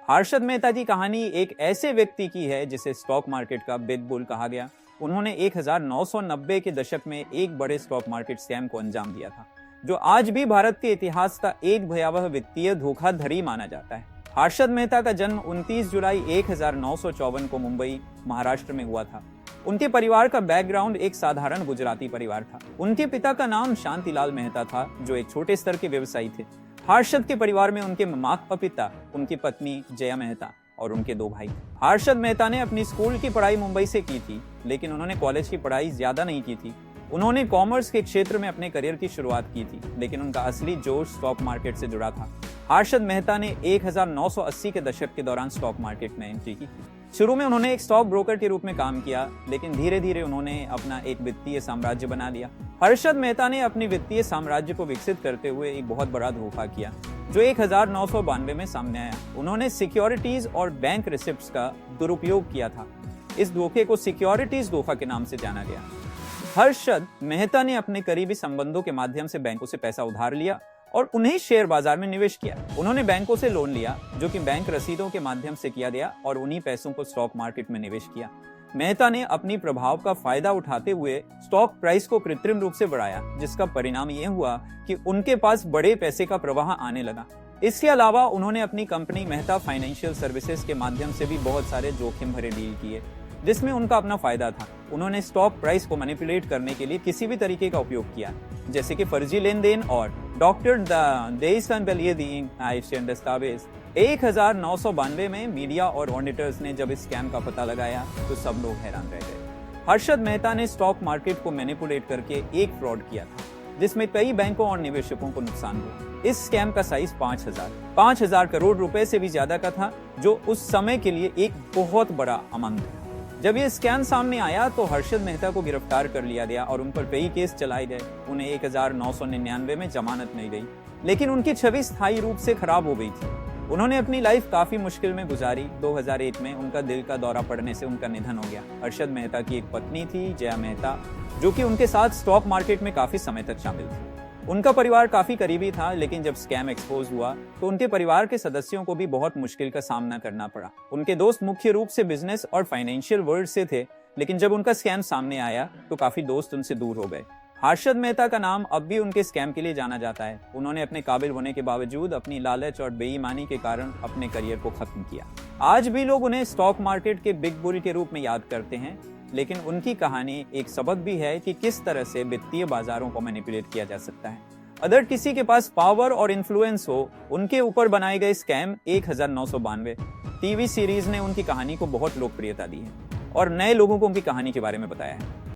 हर्षद मेहता की कहानी एक ऐसे व्यक्ति की है जिसे स्टॉक मार्केट का बिग बुल कहा गया। उन्होंने 1990 के दशक में एक बड़े स्टॉक मार्केट स्कैम को अंजाम दिया था, जो आज भी भारत के इतिहास का एक भयावह वित्तीय धोखाधड़ी माना जाता है। हर्षद मेहता का जन्म 29 जुलाई 1954 को मुंबई, महाराष्ट्र में हुआ था। उनके परिवार का बैकग्राउंड एक साधारण गुजराती परिवार था। उनके पिता का नाम शांतिलाल मेहता था, जो एक छोटे स्तर के व्यवसायी थे। हर्षद के परिवार में उनके माता पिता, उनकी पत्नी जया मेहता और उनके 2 भाई थे। हर्षद मेहता ने अपनी स्कूल की पढ़ाई मुंबई से की थी, लेकिन उन्होंने कॉलेज की पढ़ाई ज्यादा नहीं की थी। उन्होंने कॉमर्स के क्षेत्र में अपने करियर की शुरुआत की थी, लेकिन उनका असली जोश स्टॉक मार्केट से जुड़ा था। हर्षद मेहता ने 1980 के दशक के दौरान स्टॉक मार्केट में एंट्री की। शुरू में उन्होंने एक स्टॉक ब्रोकर के रूप में काम किया, लेकिन धीरे धीरे उन्होंने अपना एक वित्तीय साम्राज्य बना लिया। हर्षद मेहता ने अपनी वित्तीय साम्राज्य को विकसित करते हुए एक बहुत बड़ा धोखा किया, जो 1992 में सामने आया। उन्होंने सिक्योरिटीज और बैंक रिसिप्ट्स का दुरुपयोग किया था। इस धोखे को सिक्योरिटीज धोखा के नाम से जाना गया। हर्षद मेहता ने अपने करीबी संबंधों के माध्यम से बैंकों से पैसा उधार लिया और उन्हें शेयर बाजार में निवेश किया। उन्होंने बैंकों से लोन लिया, जो कि बैंक रसीदों के माध्यम से किया गया, और उन्हीं पैसों को स्टॉक मार्केट में निवेश किया। मेहता ने अपनी प्रभाव का फायदा उठाते हुए स्टॉक प्राइस को कृत्रिम रूप से बढ़ाया, जिसका परिणाम यह हुआ कि उनके पास बड़े पैसे का प्रवाह आने लगा। इसके अलावा उन्होंने अपनी कंपनी मेहता फाइनेंशियल सर्विसेज के माध्यम से भी बहुत सारे जोखिम भरे डील किए, जिसमें उनका अपना फायदा था। उन्होंने स्टॉक प्राइस को मैनिपुलेट करने के लिए किसी भी तरीके का उपयोग किया, जैसे कि फर्जी लेन देन और डॉक्टर दस्तावेज। 1992 में मीडिया और ऑडिटर्स ने जब इस स्कैम का पता लगाया तो सब लोग हैरान रह गए। हर्षद मेहता ने स्टॉक मार्केट को मैनिपुलेट करके एक फ्रॉड किया था, जिसमें कई बैंकों और निवेशकों को नुकसान हुआ। इस स्कैम का साइज 5,000 करोड़ रुपए से भी ज्यादा का था, जो उस समय के लिए एक बहुत बड़ा अमाउंट था। जब ये स्कैम सामने आया तो हर्षद मेहता को गिरफ्तार कर लिया गया और उन पर कई केस चलाए गए। उन्हें 1999 में जमानत मिल गई, लेकिन उनकी छवि स्थायी रूप से खराब हो गई थी। उन्होंने अपनी लाइफ काफी मुश्किल में गुजारी। 2001 में उनका दिल का दौरा पड़ने से उनका निधन हो गया। हर्षद मेहता की एक पत्नी थी, जया मेहता, जो कि उनके साथ स्टॉक मार्केट में काफी समय तक शामिल थी। उनका परिवार काफी करीबी था, लेकिन जब स्कैम एक्सपोज हुआ तो उनके परिवार के सदस्यों को भी बहुत मुश्किल का सामना करना पड़ा। उनके दोस्त मुख्य रूप से बिजनेस और फाइनेंशियल वर्ल्ड से थे, लेकिन जब उनका स्कैम सामने आया तो काफी दोस्त उनसे दूर हो गए। हर्षद मेहता का नाम अब भी उनके स्कैम के लिए जाना जाता है। उन्होंने अपने काबिल होने के बावजूद अपनी लालच और बेईमानी के कारण अपने करियर को खत्म किया। आज भी लोग उन्हें स्टॉक मार्केट के बिग बुल के रूप में याद करते हैं, लेकिन उनकी कहानी एक सबक भी है कि किस तरह से वित्तीय बाजारों को मैनिपुलेट किया जा सकता है। अगर किसी के पास पावर और इन्फ्लुएंस हो, उनके ऊपर बनाए गए स्कैम 1992 टीवी सीरीज ने उनकी कहानी को बहुत लोकप्रियता दी है और नए लोगों को उनकी कहानी के बारे में बताया है।